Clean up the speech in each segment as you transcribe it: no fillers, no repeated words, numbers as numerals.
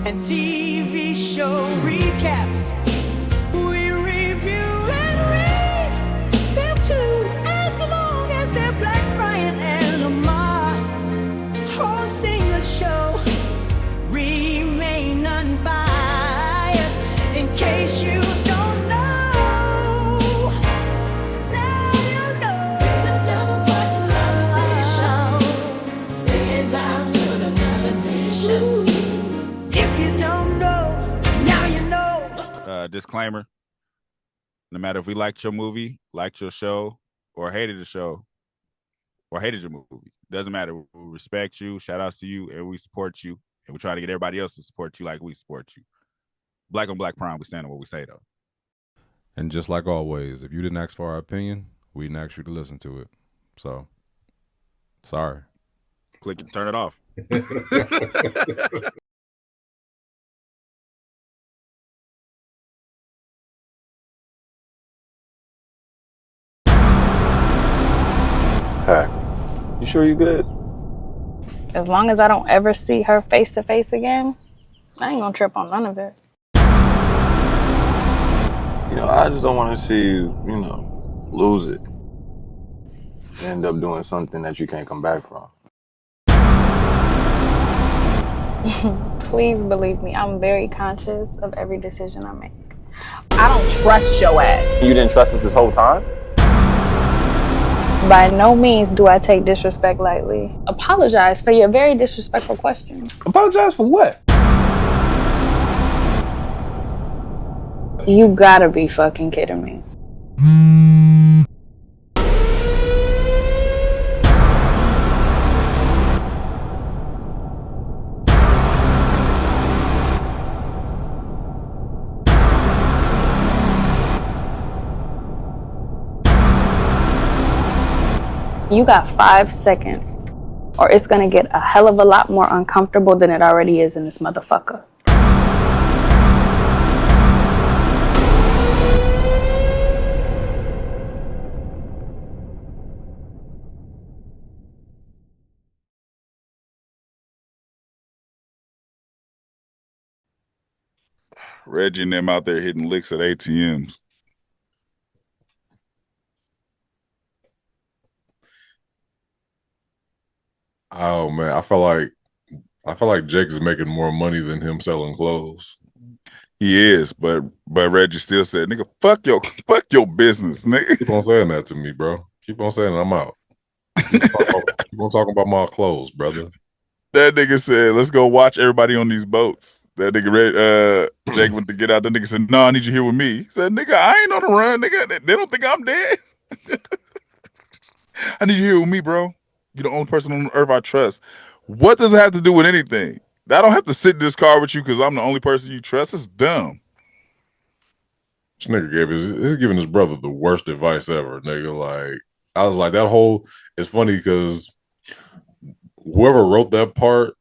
and TV show recaps. We review and read them too, as long as they're Black, Brian and Lamar hosting the show. Remain unbiased in case you don't know. Now you know. The number one official is out to the imagination. If you don't know, now you know. Disclaimer: no matter if we liked your movie, liked your show, or hated the show, or hated your movie, doesn't matter. We respect you, shout outs to you, and we support you, and we try to get everybody else to support you like we support you. Black on Black Prime, we stand on what we say, though. And just like always, if you didn't ask for our opinion, we didn't ask you to listen to it. So, sorry. Click and turn it off. Hey, you sure you good? As long as I don't ever see her face to face again, I ain't gonna trip on none of it. You know, I just don't want to see you, lose it. You end up doing something that you can't come back from. Please believe me, I'm very conscious of every decision I make. I don't trust your ass. You didn't trust us this whole time? By no means do I take disrespect lightly. Apologize for your very disrespectful question. Apologize for what? You gotta be fucking kidding me. You got 5 seconds, or it's gonna get a hell of a lot more uncomfortable than it already is in this motherfucker. Reggie and them out there hitting licks at ATMs. Oh man, I feel like Jake is making more money than him selling clothes. He is, but Reggie still said, "Nigga, fuck your business, nigga." Keep on saying that to me, bro. Keep on saying it, I'm out. Keep on talking about my clothes, brother. That nigga said, "Let's go watch everybody on these boats." That nigga, Jake went to get out. That nigga said, "No, I need you here with me." He said, "Nigga, I ain't on the run, nigga. They don't think I'm dead. I need you here with me, bro. You're the only person on earth I trust." What does it have to do with anything? I don't have to sit in this car with you because I'm the only person you trust. It's dumb. This nigga he's giving his brother the worst advice ever, nigga. Like, I was like, that whole, it's funny because whoever wrote that part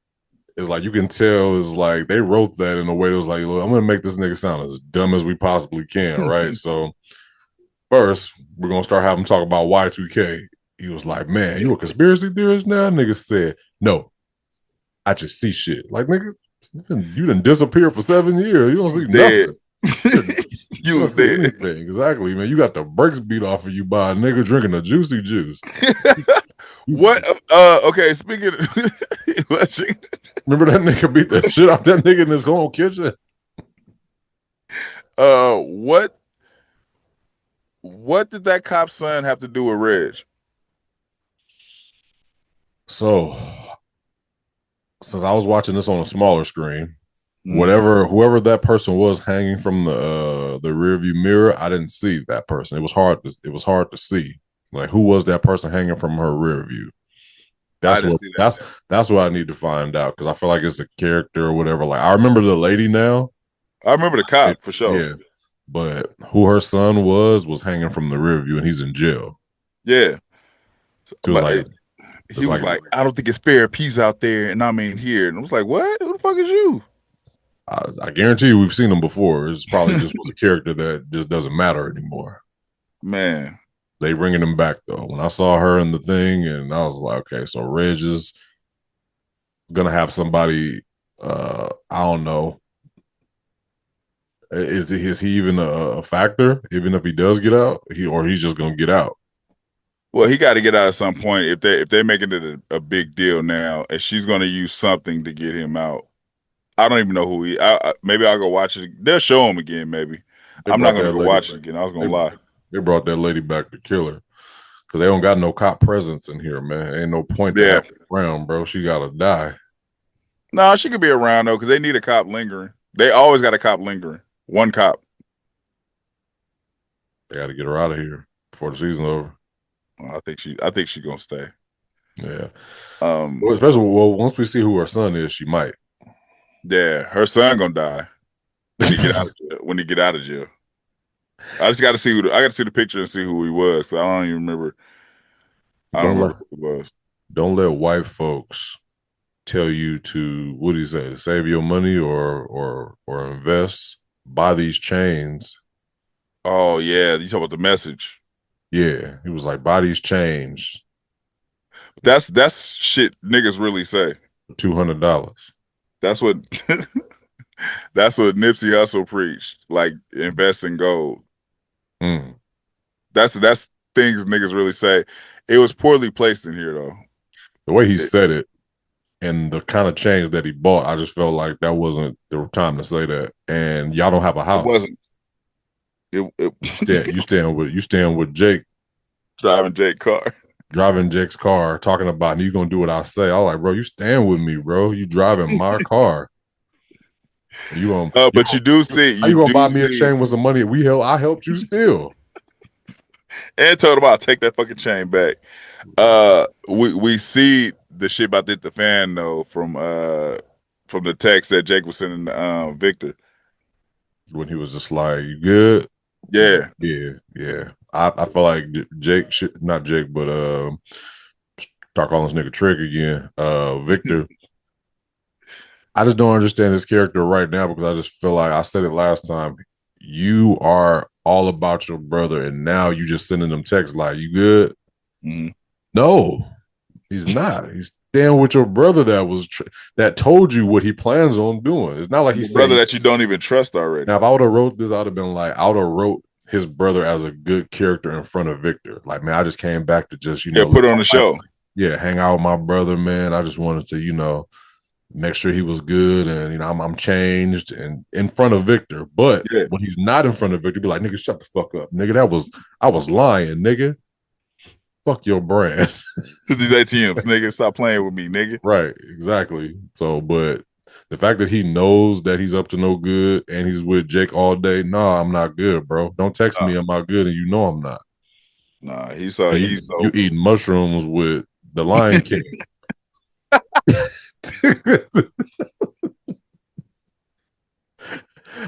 is like, you can tell is like, they wrote that in a way that was like, look, I'm going to make this nigga sound as dumb as we possibly can, right? So first, we're going to start having him talk about Y2K. He was like, man, you a conspiracy theorist now? Nigga said, no, I just see shit. Like, nigga, you done disappeared for 7 years. You don't see nothing. You was dead. Anything. Exactly, man. You got the brakes beat off of you by a nigga drinking a juicy juice. What? Okay, speaking of remember that nigga beat the shit out that nigga in his own kitchen? What did that cop's son have to do with Reg? So, since I was watching this on a smaller screen, whoever that person was hanging from the rear view mirror, I didn't see that person. It was hard to see. Like, who was that person hanging from her rear view? That's what I need to find out, because I feel like it's a character or whatever. Like, I remember the lady now. I remember the cop for sure. Yeah, but who her son was hanging from the rear view, and he's in jail. Yeah, he was like, I don't think it's fair peace out there, and I'm in here. And I was like, what? Who the fuck is you? I guarantee you we've seen him before. It's probably just was a character that just doesn't matter anymore. Man. They bringing him back, though. When I saw her in the thing, and I was like, okay, so Reg is going to have somebody I don't know. Is he even a factor? Even if he does get out, he's just gonna get out. Well, he got to get out at some point if they're making it a big deal now, and she's going to use something to get him out. I don't even know who he. Maybe I'll go watch it. They'll show him again. Maybe They I'm not brought going to that go lady. watch it again. I was going They, to lie. they brought that lady back to kill her because they don't got no cop presence in here, man. Ain't no point to Yeah. have her around, bro. She gotta die. No, she could be around though because they need a cop lingering. They always got a cop lingering. One cop. They got to get her out of here before the season's over. I think she's gonna stay. Yeah. Um. Well, especially once we see who her son is, she might. Yeah, her son gonna die when he get out of jail. When he get out of jail. I just got to see I got to see the picture and see who he was. So I don't even remember. I don't remember who he was. Don't let white folks tell you to, what do you say, to save your money or invest. Buy these chains. Oh yeah, you talk about the message. Yeah, he was like, buy these chains. That's shit niggas really say. $200. That's what that's what Nipsey Hussle preached. Like invest in gold. Mm. That's things niggas really say. It was poorly placed in here though. The way he said it and the kind of chains that he bought, I just felt like that wasn't the time to say that. And y'all don't have a house. It wasn't. You staying with Jake, driving Jake's car. Driving Jake's car, talking about, and you gonna do what I say. I was like, bro, you staying with me, bro. You driving my car. You gonna but you do see you gonna buy me a chain with some money? I helped you steal. And told him I'll take that fucking chain back. We see the shit about the fan though from the text that Jake was sending to Victor. When he was just like, you good? Yeah. I feel like Jake should, not Jake, but start calling this nigga Trick again. Victor. I just don't understand his character right now because I just feel like I said it last time. You are all about your brother, and now you just sending them texts like, "You good?" Mm-hmm. No, he's not. He's staying with your brother that told you what he plans on doing. It's not like he's brother that you don't even trust already. Now, if I would have wrote this, I would have been like, I would have wrote his brother as a good character in front of Victor. Like, man, I just came back to just put on the show. Yeah, hang out with my brother, man. I just wanted to make sure he was good, and I'm changed and in front of Victor. But when he's not in front of Victor, be like, nigga, shut the fuck up, nigga. I was lying, nigga. Fuck your brand. Because these ATMs, nigga, stop playing with me, nigga. Right, exactly. So, but the fact that he knows that he's up to no good and he's with Jake all day, nah, I'm not good, bro. Don't text me, am I good? And you know I'm not. Nah, you eating mushrooms with the Lion King.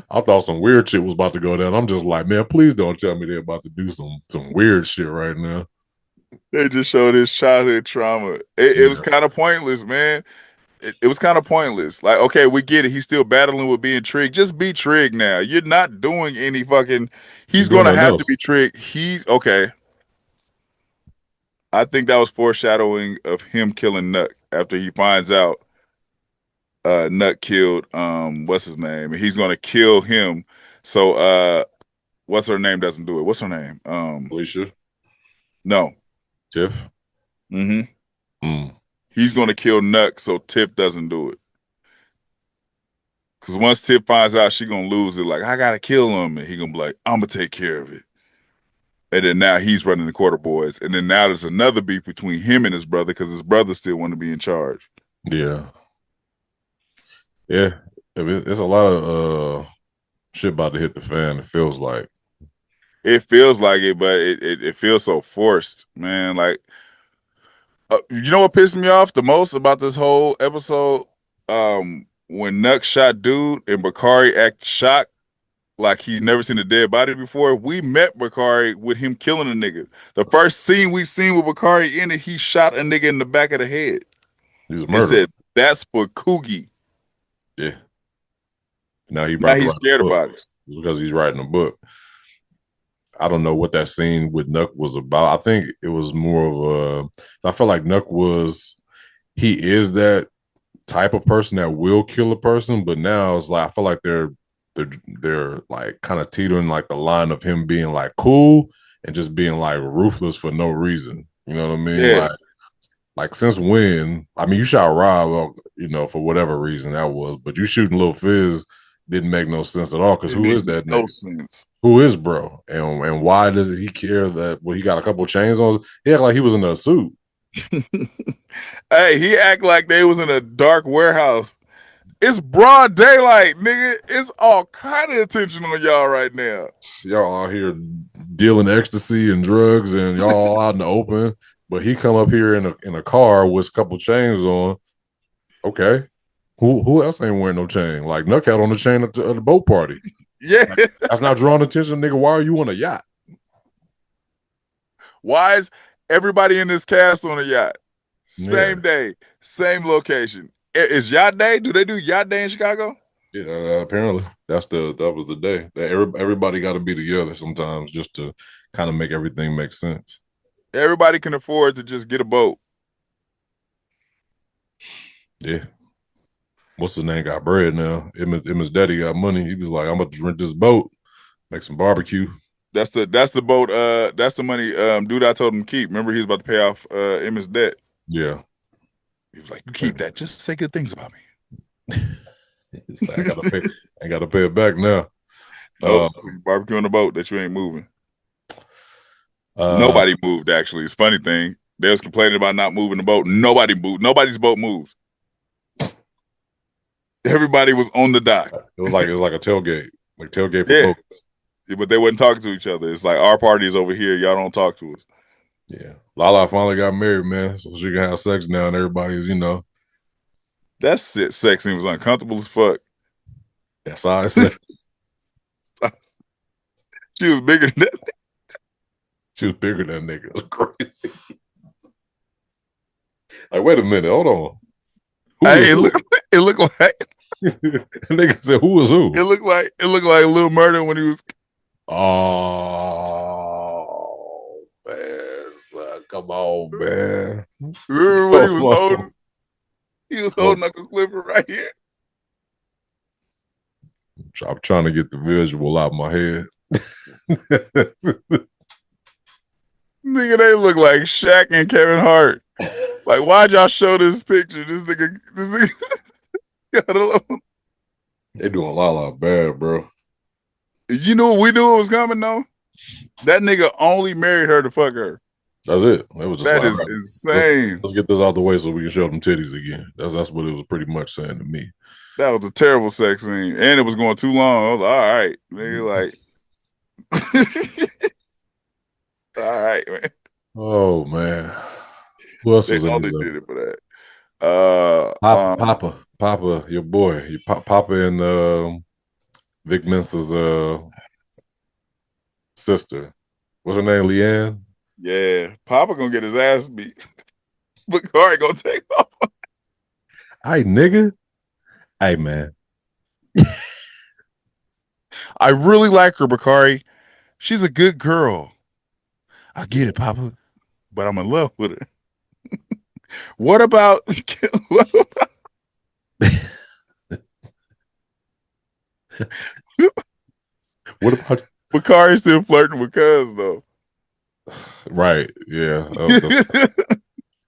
I thought some weird shit was about to go down. I'm just like, man, please don't tell me they're about to do some weird shit right now. They just showed his childhood trauma. It was kind of pointless, man. It was kind of pointless. Like, okay, we get it. He's still battling with being Trig. Just be Trig now. You're not doing any fucking. He's going to have to be Trig. He's okay. I think that was foreshadowing of him killing Nuck after he finds out Nuck killed what's his name, and he's going to kill him. So what's her name doesn't do it. What's her name? Alicia. No. Tiff. Mm-hmm. Mm. He's going to kill Nuck so Tiff doesn't do it. Because once Tiff finds out, she going to lose it. Like, I got to kill him. And he going to be like, I'm going to take care of it. And then now he's running the Quarter Boys. And then now there's another beef between him and his brother because his brother still want to be in charge. Yeah. Yeah. It's a lot of shit about to hit the fan, it feels like. It feels like it, but it feels so forced, man. Like, you know what pissed me off the most about this whole episode? When Nuck shot dude and Bakari acted shocked like he's never seen a dead body before. We met Bakari with him killing a nigga. The first scene we seen with Bakari in it, he shot a nigga in the back of the head. He's a murderer. He said, that's for Coogie. Yeah. Now he's scared about it. It's because he's writing a book. I don't know what that scene with Nuck was about. I think it was more of I felt like Nuck he is that type of person that will kill a person, but now it's like I feel like they're like kind of teetering like the line of him being like cool and just being like ruthless for no reason. You know what I mean? Yeah. Like since when? I mean, you shot Rob, for whatever reason that was, but you shooting Lil Fizz didn't make no sense at all. Because who is that no nigga? sense. Who is bro? And why does he care that? Well, he got a couple chains on. He act like he was in a suit. Hey, he act like they was in a dark warehouse. It's broad daylight, nigga. It's all kind of attention on y'all right now. Y'all out here dealing ecstasy and drugs, and y'all all out in the open. But he come up here in a car with a couple chains on. Okay, who else ain't wearing no chain? Like Nuck had on the chain at the boat party. Yeah. That's not drawing attention, nigga. Why are you on a yacht? Why is everybody in this cast on a yacht? Same Yeah. day, same location. Is yacht day? Do they do yacht day in Chicago? Yeah, apparently that was the day that everybody got to be together sometimes just to kind of make everything make sense. Everybody can afford to just get a boat. Yeah. What's his name? Got bread now. His daddy got money. He was like, I'm gonna rent this boat, make some barbecue. That's the boat. That's the money. Dude, I told him to keep. Remember, he was about to pay off Emmett's debt. Yeah. He was like, "You keep that. Just say good things about me." It's like, I gotta pay it back now. So you barbecue on the boat that you ain't moving. Nobody moved. Actually, it's a funny thing. They was complaining about not moving the boat. Nobody moved. Nobody's boat moved. Everybody was on the dock. It was like a tailgate, like tailgate for boats. Yeah, but they wasn't talking to each other. It's like our party is over here. Y'all don't talk to us. Yeah, Lala finally got married, man, so she can have sex now, and everybody's, That sex scene was uncomfortable as fuck. That's all I said. She was bigger than that. She was bigger than that nigga. It was crazy. Like, wait a minute, hold on. Hey, it looked like nigga said, who was who? It looked like Lil Murder when he was. Oh man, son, come on, man. Remember when he was holding? He was holding Uncle Clifford right here. I'm trying to get the visual out of my head. Nigga, they look like Shaq and Kevin Hart. Like, why'd y'all show this picture? This nigga. They doing Lala bad, bro. You knew we knew it was coming though. That nigga only married her to fuck her. That's it. It was just that like, is insane. Let's get this out the way so we can show them titties again. That's what it was pretty much saying to me. That was a terrible sex scene, and it was going too long. I was like, all right, nigga, like, all right, man. Oh man, who else was in this? They did it for that. Papa, your boy, Papa and Vic Mensa's sister. What's her name? Leanne. Yeah, Papa gonna get his ass beat. Bakari gonna take off. Hey, nigga. Hey, man. I really like her, Bakari. She's a good girl. I get it, Papa, but I'm in love with her. What about what about Bakari still flirting with Cuz though? Right, yeah.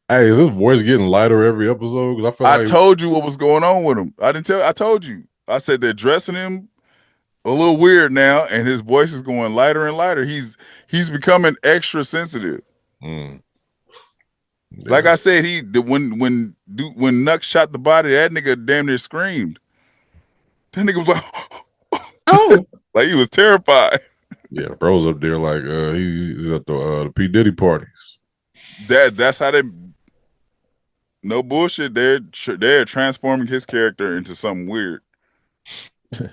Hey, is his voice getting lighter every episode? I told you what was going on with him. I told you. I said they're dressing him a little weird now, and his voice is going lighter and lighter. He's becoming extra sensitive. Yeah. Like I said, when Nuck shot the body, that nigga damn near screamed. That nigga was like, oh, like he was terrified. Yeah, bro's up there like he's at the P Diddy parties. That's how they. No bullshit. They're transforming his character into something weird. Yeah,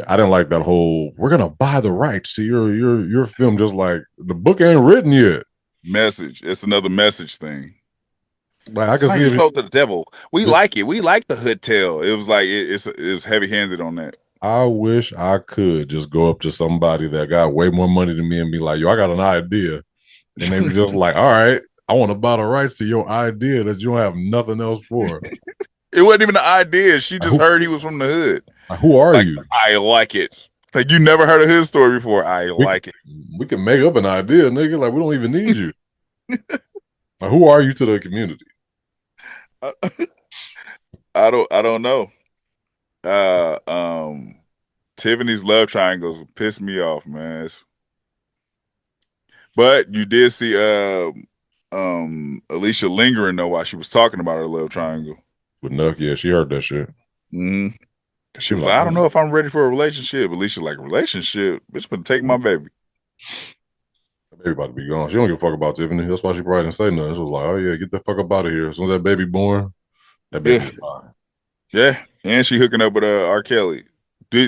I didn't like that whole. We're gonna buy the rights to your film. Just like the book ain't written yet. Message. It's another message thing. Like I can see it. To the devil. We like it. We like the hood tale. It was like it was heavy handed on that. I wish I could just go up to somebody that got way more money than me and be like, yo, I got an idea. And they be just like, all right, I want to buy the rights to your idea that you don't have nothing else for. It wasn't even the idea. She just Who- heard he was from the hood. Who are Like, you? I like it. Like, you never heard of his story before. I like it. We can make up an idea, nigga. Like, we don't even need you. Like, who are you to the community? I don't know. Tiffany's love triangles piss me off, man. But you did see Alicia lingering though while she was talking about her love triangle. With Nuck, yeah, she heard that shit. Mm-hmm. She was like, I don't know if I'm ready for a relationship. Alicia like, relationship? Bitch, gonna take my baby. Baby about to be gone. She don't give a fuck about Tiffany. That's why she probably didn't say nothing. She was like, oh yeah, get the fuck up out of here. As soon as that baby born, that baby's fine. Yeah, and she hooking up with R. Kelly.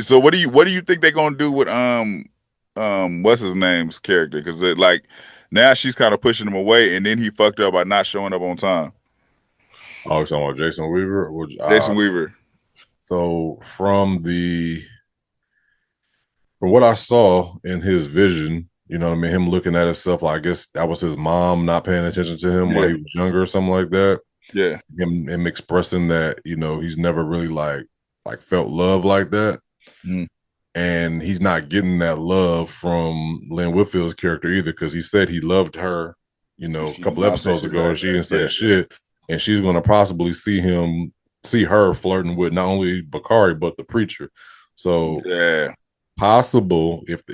So what do you think they're gonna do with what's his name's character? Because like now she's kind of pushing him away, and then he fucked up by not showing up on time. Oh, you're talking about Jason Weaver? Jason Weaver. So from what I saw in his vision, you know what I mean, him looking at himself, like I guess that was his mom not paying attention to him while he was younger or something like that. Yeah. Him expressing that, you know, he's never really like felt love like that. Mm. And he's not getting that love from Lynn Whitfield's character either, because he said he loved her, you know, a couple episodes ago, and she didn't say shit. And she's going to possibly see her flirting with not only Bakari but the preacher. So possible if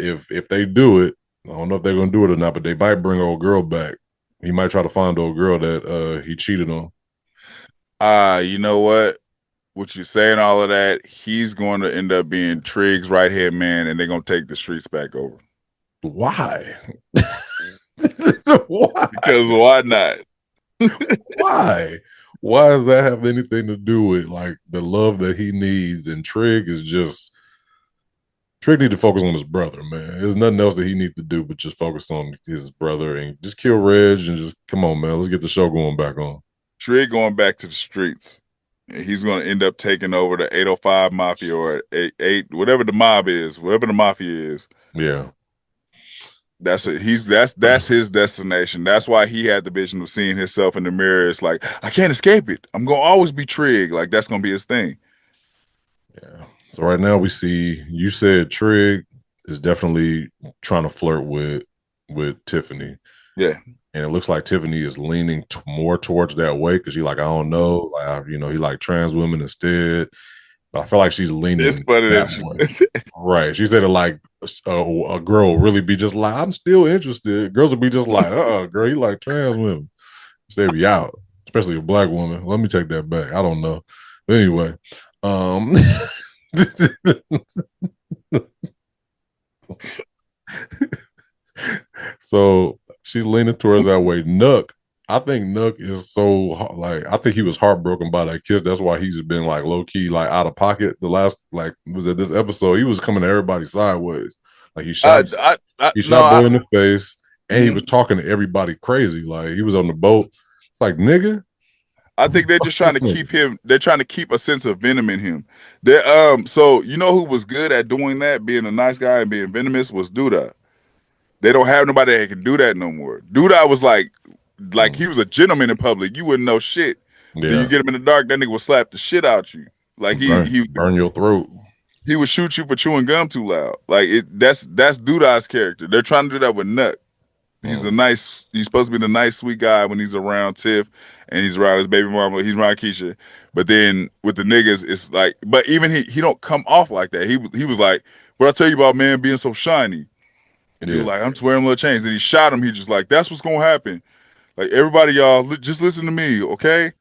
they do it, I don't know if they're going to do it or not, but they might bring old girl back. He might try to find old girl that he cheated on. You know what? What you're saying, all of that, he's going to end up being Trigg's right hand man, and they're going to take the streets back over. Why? Why? Because why not? Why? Why does that have anything to do with like the love that he needs? And Trigg need to focus on his brother, man. There's nothing else that he needs to do but just focus on his brother and just kill Reg and just come on, man. Let's get the show going back on. Trigg going back to the streets. He's going to end up taking over the 805 Mafia or 8 whatever the mob is, whatever the Mafia is. Yeah. That's it. That's his destination. That's why he had the vision of seeing himself in the mirror. It's like, I can't escape it. I'm going to always be Trigg. Like, that's going to be his thing. Yeah. So right now we see, you said Trigg is definitely trying to flirt with Tiffany. Yeah. And it looks like Tiffany is leaning more towards that way because she's like, I don't know. Like, you know, he like trans women instead. But I feel like she's leaning. It's funny that way. Right. She said it like a girl will really be just like, I'm still interested. Girls will be just like, girl, you like trans women. They be out, especially a black woman. Let me take that back. I don't know. But anyway. So she's leaning towards that way. Nuck, I think Nuck is so like, I think he was heartbroken by that kiss. That's why he's been like low key, like out of pocket. The last, like, was it this episode? He was coming to everybody sideways. Like he shot boy in the face, and he was talking to everybody crazy. Like he was on the boat. It's like, nigga. I think they're just trying to keep him. They're trying to keep a sense of venom in him. So you know who was good at doing that, being a nice guy and being venomous, was Duda. They don't have nobody that can do that no more. Duda was like he was a gentleman in public. You wouldn't know shit. Yeah. Then you get him in the dark, that nigga will slap the shit out you. Like he burn your throat. He would shoot you for chewing gum too loud. Like that's Duda's character. They're trying to do that with Nut. He's he's supposed to be the nice, sweet guy when he's around Tiff and he's around his baby mama, he's around Keisha. But then with the niggas, it's like, but even he don't come off like that. He was like, what I tell you about, man, being so shiny. And he was like, I'm just wearing little chains. And he shot him. He just like, that's what's gonna happen. Like, everybody, y'all, just listen to me, okay?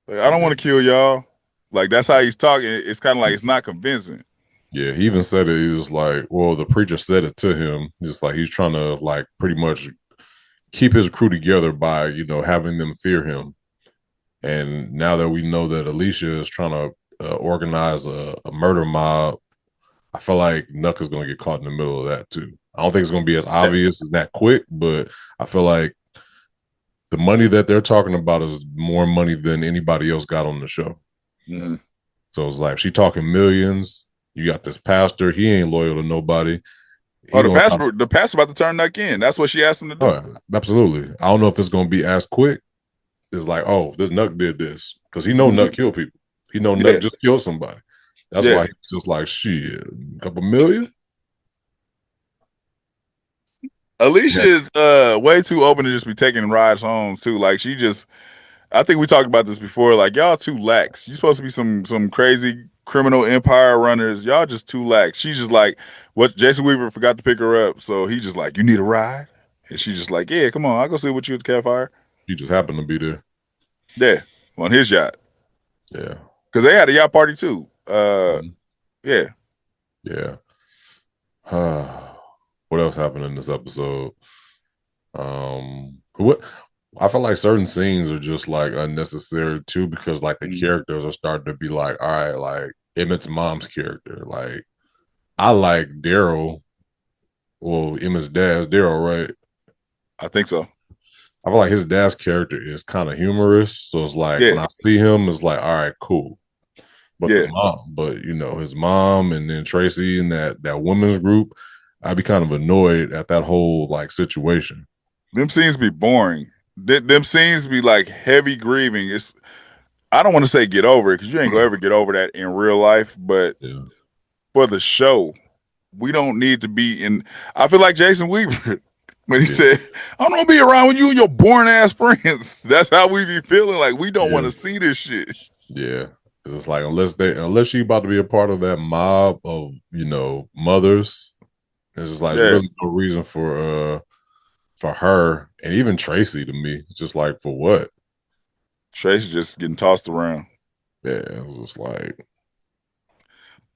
Like, I don't want to kill y'all. Like, that's how he's talking. It's kind of like, it's not convincing. Yeah, he even said it. He was like, well, the preacher said it to him. Just like he's trying to like pretty much keep his crew together by, you know, having them fear him. And now that we know that Alicia is trying to organize a murder mob, I feel like Nuck is going to get caught in the middle of that too. I don't think it's going to be as obvious as that quick, but I feel like the money that they're talking about is more money than anybody else got on the show. Mm-hmm. So it's like, she talking millions. You got this pastor. He ain't loyal to nobody. The pastor about to turn Nuck in. That's what she asked him to do. Oh, absolutely. I don't know if it's going to be as quick. It's like, oh, this Nuck did this. Because he know Nuck kill people. He know Nuck just killed somebody. That's why he's just like, shit, a couple million. Alicia is way too open to just be taking rides home too. Like she just, I think we talked about this before. Like y'all too lax. You supposed to be some crazy criminal empire runners. Y'all just too lax. She's just like, what? Jason Weaver forgot to pick her up, so he just like, you need a ride, and she's just like, yeah, come on, I'll go sit with you at the campfire. He just happened to be there. Yeah, on his yacht. Yeah, because they had a yacht party too. Yeah. What else happened in this episode? What I feel like certain scenes are just like unnecessary too, because like the characters are starting to be like, all right, like Emmett's mom's character. Like I like Daryl. Well, Emmett's dad's Daryl, right? I think so. I feel like his dad's character is kind of humorous, so it's like when I see him, it's like, all right, cool. But the mom, you know, his mom and then Tracy and that women's group, I'd be kind of annoyed at that whole like situation. Them scenes be boring. Them scenes be like heavy grieving. I don't want to say get over it because you ain't gonna ever get over that in real life, but for the show, we don't need to be in. I feel like Jason Weaver when he said, "I don't want to be around with you and your boring ass friends." That's how we be feeling. Like we don't want to see this shit. Yeah. It's like unless she about to be a part of that mob of, you know, mothers, it's just like there's really no reason for her and even Tracy to me. It's just like, for what? Tracy just getting tossed around. Yeah, it was just like,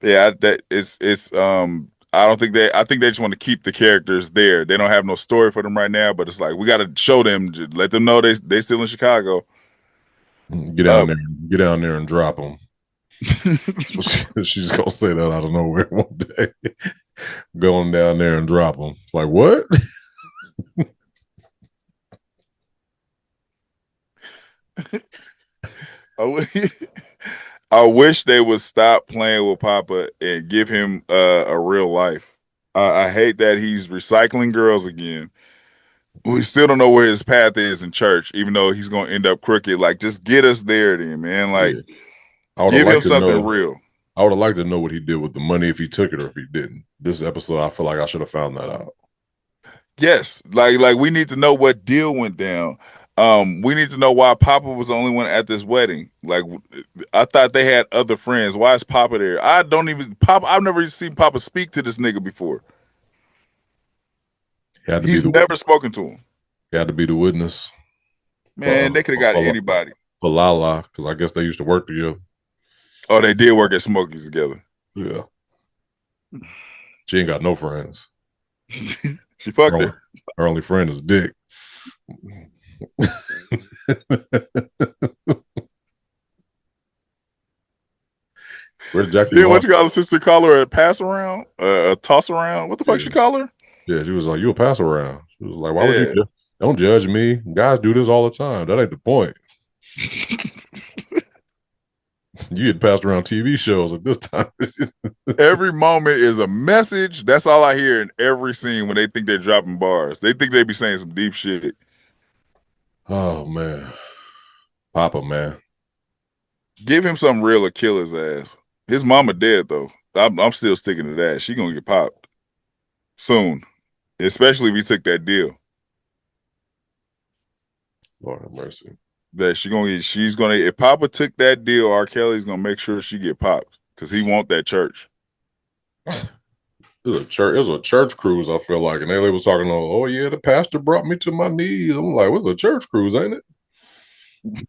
I think they just want to keep the characters there. They don't have no story for them right now, but it's like we got to show them, let them know they still in Chicago. Get down there and drop them. She's gonna say that out of nowhere one day. Going down there and drop them. It's like, what? I wish they would stop playing with Papa and give him a real life. I hate that he's recycling girls again. We still don't know where his path is in church, even though he's going to end up crooked. Like, just get us there then, man. Like, give him something real. I would have liked to know what he did with the money, if he took it or if he didn't. This episode, I feel like I should have found that out. Yes. Like we need to know what deal went down. We need to know why Papa was the only one at this wedding. Like, I thought they had other friends. Why is Papa there? I've never seen Papa speak to this nigga before. He's never spoken to him. He had to be the witness. Man, they could have got anybody. For Lala, because I guess they used to work together. Oh, they did work at Smokies together. Yeah. She ain't got no friends. She fucked her. Her only friend is Dick. Where's Jackie? Yeah, what you call her sister? Call her a pass around? A toss around? What the fuck she call her? Yeah, she was like, you a pass around. She was like, why would you don't judge me? Guys do this all the time. That ain't the point. You get passed around TV shows at this time. Every moment is a message. That's all I hear in every scene when they think they're dropping bars. They think they be saying some deep shit. Oh, man. Papa, man. Give him something real to kill his ass. His mama dead, though. I'm still sticking to that. She gonna get popped soon. Especially if he took that deal. Lord have mercy. That she's gonna if Papa took that deal, R. Kelly's gonna make sure she get popped because he want that church. It was a church cruise, I feel like, and they was talking, oh yeah, the pastor brought me to my knees. I'm like, what's a church cruise, ain't it?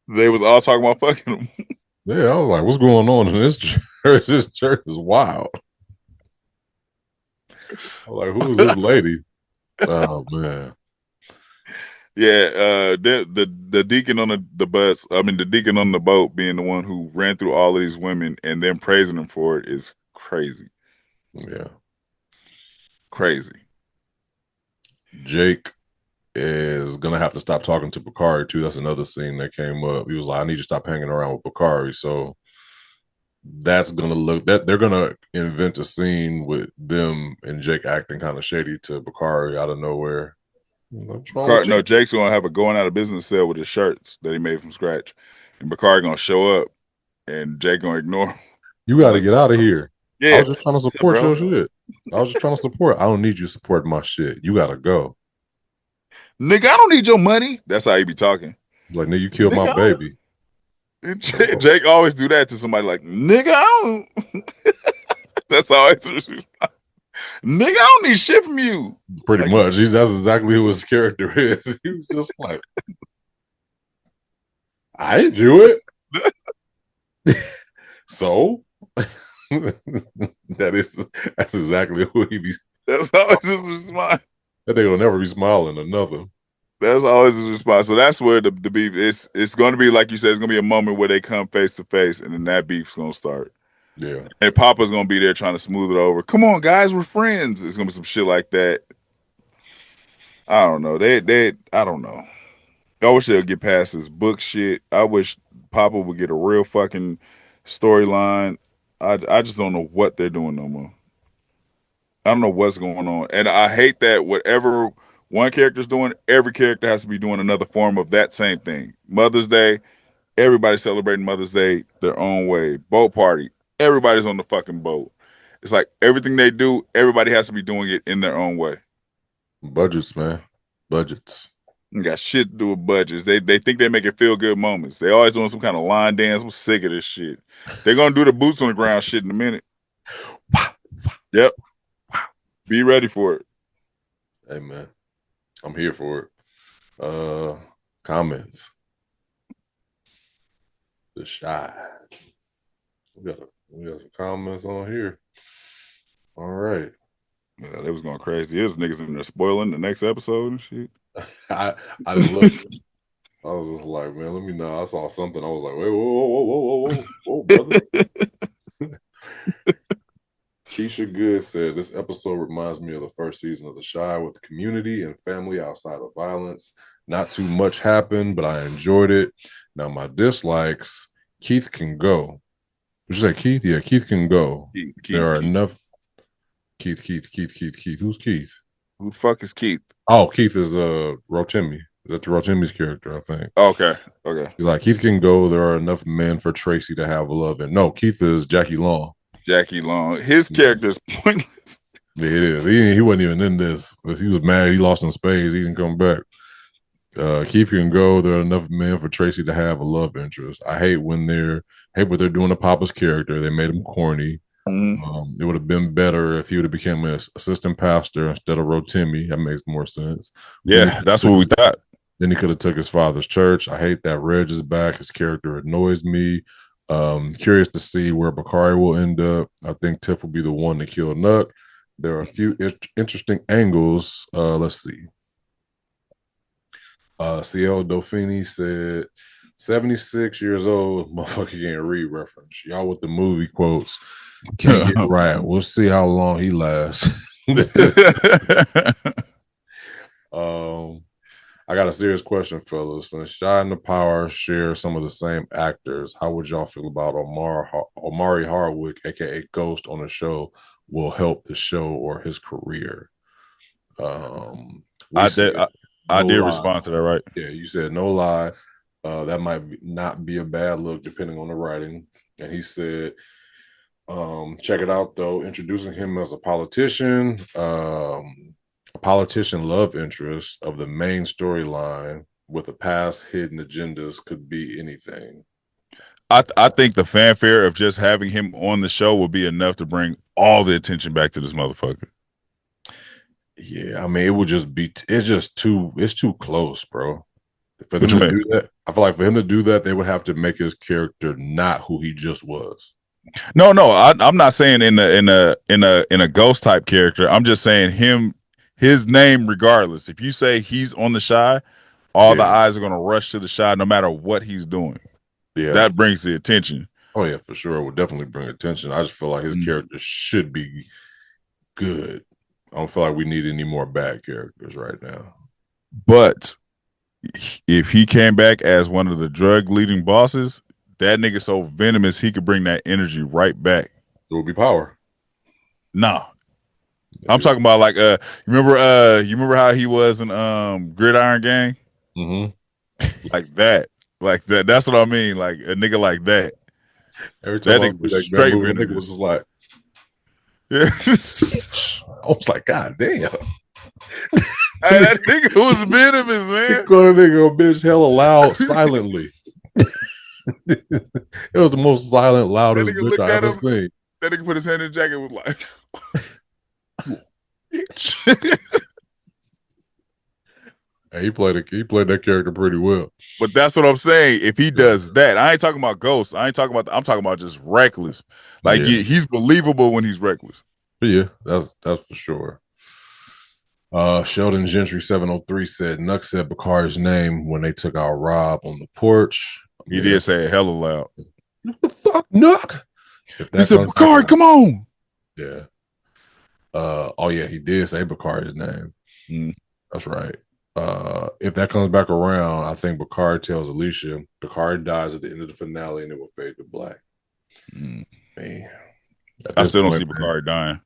They was all talking about fucking him. Yeah, I was like, what's going on in this church? This church is wild. I'm like, who is this lady? Oh man. Yeah, the deacon on the deacon on the boat being the one who ran through all of these women and then praising them for it is crazy. Yeah. Crazy. Jake is gonna have to stop talking to Bakari too. That's another scene that came up. He was like, I need you to stop hanging around with Bakari. So that's gonna look that they're gonna invent a scene with them and Jake acting kind of shady to Bakari out of nowhere. Jake's gonna have a going out of business sale with his shirts that he made from scratch, and Bakari gonna show up and Jake gonna ignore him. You got to Like, get out of here. Yeah, I was just trying to support bro. your shit. I was just trying to support. I don't need you to support my shit. You got to go. Nigga, I don't need your money. That's how he be talking. Like, nigga, you killed my Nigga, baby. Jake always do that to somebody like, nigga, I don't. That's always. Nigga, I don't need shit from you. Pretty Like, much. That's exactly who his character is. He was just like, I didn't do it. So that's exactly who he be. That's always his response. That nigga will never be smiling or nothing. That's always his response. So that's where the beef is. It's going to be, like you said, it's going to be a moment where they come face to face, and then that beef's going to start. Yeah. And Papa's going to be there trying to smooth it over. Come on, guys, we're friends. It's going to be some shit like that. I don't know. I don't know. I wish they'd get past this book shit. I wish Papa would get a real fucking storyline. I just don't know what they're doing no more. I don't know what's going on. And I hate that whatever one character's doing, every character has to be doing another form of that same thing. Mother's Day, everybody's celebrating Mother's Day their own way. Boat party, everybody's on the fucking boat. It's like everything they do, everybody has to be doing it in their own way. Budgets, man. Budgets. You got shit to do with budgets. They think they make it feel good moments. They always doing some kind of line dance. I'm sick of this shit. They're gonna do the boots on the ground shit in a minute. Yep. Be ready for it. Hey man. I'm here for it. Comments. The Shy. We got some comments on here. All right. Yeah, they was going crazy. There's niggas in there spoiling the next episode and shit. I didn't look. I was just like, man, let me know. I saw something. I was like, wait, whoa, brother. Keisha Good said, this episode reminds me of the first season of The Shy with community and family outside of violence. Not too much happened, but I enjoyed it. Now, my dislikes, Keith can go. Did you say Keith? Yeah, Keith can go. Keith, there are enough. Keith. Who's Keith? Who the fuck is Keith? Oh, Keith is Rotimi. That's Rotimi's character, I think. Okay. He's like, Keith can go. There are enough men for Tracy to have a love. And no, Keith is Jackie Long. His character is pointless. Yeah, it is. He wasn't even in this. He was mad. He lost in spades. He didn't come back. Keith can go. There are enough men for Tracy to have a love interest. I hate what they're doing to Papa's character. They made him corny. It would have been better if he would have become an assistant pastor instead of Rotimi. That makes more sense. Yeah, that's what we thought. Then he could have took his father's church. I hate that Reg is back. His character annoys me. Curious to see where Bakari will end up. I think Tiff will be the one to kill Nuck. There are a few interesting angles. Let's see. CL Dauphini said, 76 years old, motherfucker can't read reference. Y'all with the movie quotes can't get right. We'll see how long he lasts. I got a serious question, fellas. Since Shy and the Power share some of the same actors, how would y'all feel about Omari Hardwick, aka Ghost, on the show will help the show or his career? I did respond to that, right? Yeah, you said no lie. That might not be a bad look depending on the writing. And he said, check it out though, introducing him as a politician love interest of the main storyline with the past hidden agendas could be anything. I think the fanfare of just having him on the show will be enough to bring all the attention back to this motherfucker. Yeah, I mean, it's too close, bro. For them to do that, I feel like for him to do that, they would have to make his character not who he just was. No, I'm not saying in a ghost type character. I'm just saying his name regardless. If you say he's on the Shy, all the eyes are going to rush to the Shy no matter what he's doing. Yeah, that brings the attention. Oh yeah, for sure, it would definitely bring attention. I just feel like his character should be good. I don't feel like we need any more bad characters right now. But if he came back as one of the drug leading bosses, that nigga so venomous he could bring that energy right back. It would be Power. No. I'm talking about like you remember how he was in Gridiron Gang? Mm-hmm. Like that. That's what I mean. Like a nigga like that. Every time I nigga was see that straight movie, that nigga was venomous. just like, Yeah. I was like, God damn. Hey, that nigga was venomous, He man. called a nigga a bitch hella loud silently. It was the most silent, That loudest nigga bitch looked I at ever him. seen. That nigga put his hand in the jacket and was like, Hey, he played that character pretty well. but that's what I'm saying. If he Yeah. does that, I ain't talking about ghosts. I'm talking about just reckless. Like Yeah. he's believable when he's reckless. But yeah, that's for sure. Sheldon Gentry 703 said Nuck said Bakar's name when they took out Rob on the porch. He did say it hella loud. What the fuck, Nuck? If that He said, comes back "Bakari, come on." yeah. Oh yeah, he did say Bakar's name. Mm. That's right. If that comes back around, I think Bakari tells Alicia Bakari dies at the end of the finale and it will fade to black. Mm. Man, I still don't see Bakari dying.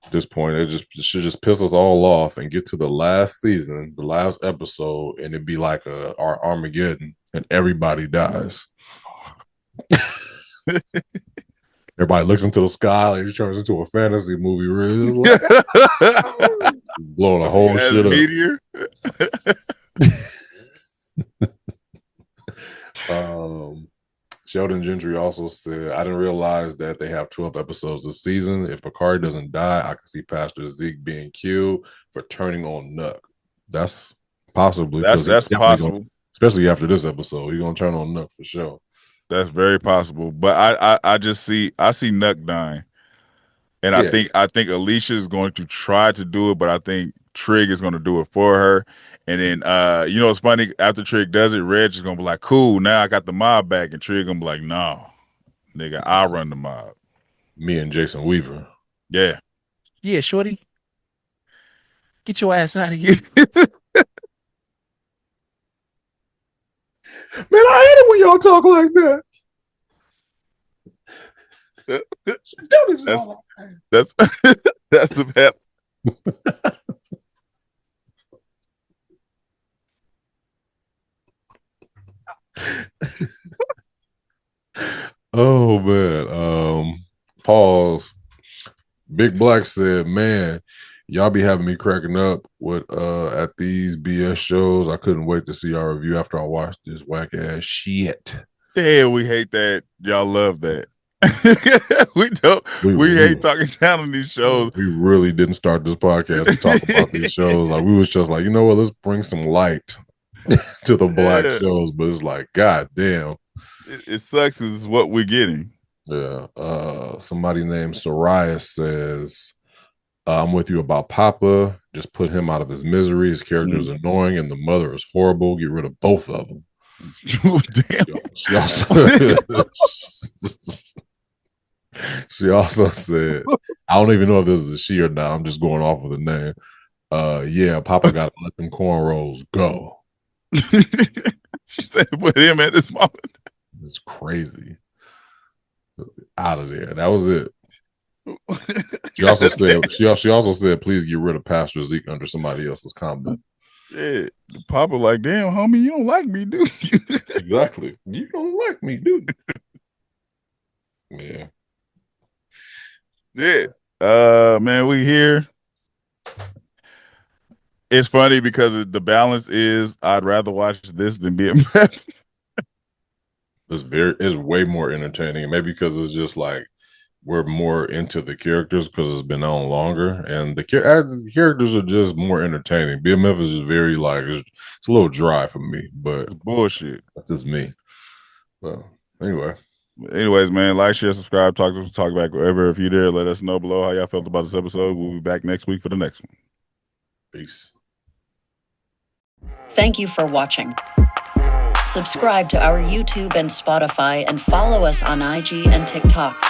At this point, it should just piss us all off and get to the last season, the last episode, and it'd be like our Armageddon, and everybody dies. Everybody looks into the sky, and it turns into a fantasy movie. Really, like, blowing the whole shit meteor. up. Sheldon Gentry also said, I didn't realize that they have 12 episodes this season. If Picard doesn't die, I can see Pastor Zeke being killed for turning on Nuck. That's possibly. That's possible. Especially after this episode. He's going to turn on Nuck for sure. That's very possible. But I see Nuck dying. And Yeah. I think Alicia is going to try to do it, but I think Trig is going to do it for her. And then, you know, it's funny. After Trig does it, Reg is going to be like, cool, now I got the mob back. And Trig going to be like, no, nigga, I run the mob. Me and Jason Weaver. Yeah. Yeah, shorty. Get your ass out of here. Man, I hate it when y'all talk like that. That's the best. Oh man. Pause. Big Black said, man, y'all be having me cracking up with at these BS shows. I couldn't wait to see our review after I watched this whack ass shit. Damn, we hate that. Y'all love that. We don't. We hate talking down on these shows. We really didn't start this podcast to talk about these shows. Like we was just like, you know what? Let's bring some light to the black shows. But it's like, god damn, it sucks. Is what we're getting. Yeah. Somebody named Soraya says, I'm with you about Papa. Just put him out of his misery. His character is annoying, and the mother is horrible. Get rid of both of them. Damn. She also said, I don't even know if this is a she or not. I'm just going off of the name. Yeah, Papa got to let them cornrows go. She said, put him at this moment. It's crazy. Out of there. That was it. She also said, she also said, please get rid of Pastor Zeke under somebody else's comment. Yeah, Papa like, damn, homie, you don't like me, do you? Exactly. You don't like me, do you? Yeah. Yeah. Man, we here. It's funny because the balance is I'd rather watch this than BMF. It's way more entertaining. Maybe because it's just like we're more into the characters because it's been on longer, and the characters are just more entertaining. BMF is just very like it's a little dry for me, but it's bullshit. That's just me. Well, anyways, man, like, share, subscribe, talk back wherever. If you're there, let us know below how y'all felt about this episode. We'll be back next week for the next one. Peace. Thank you for watching. Subscribe to our YouTube and Spotify and follow us on IG and TikTok.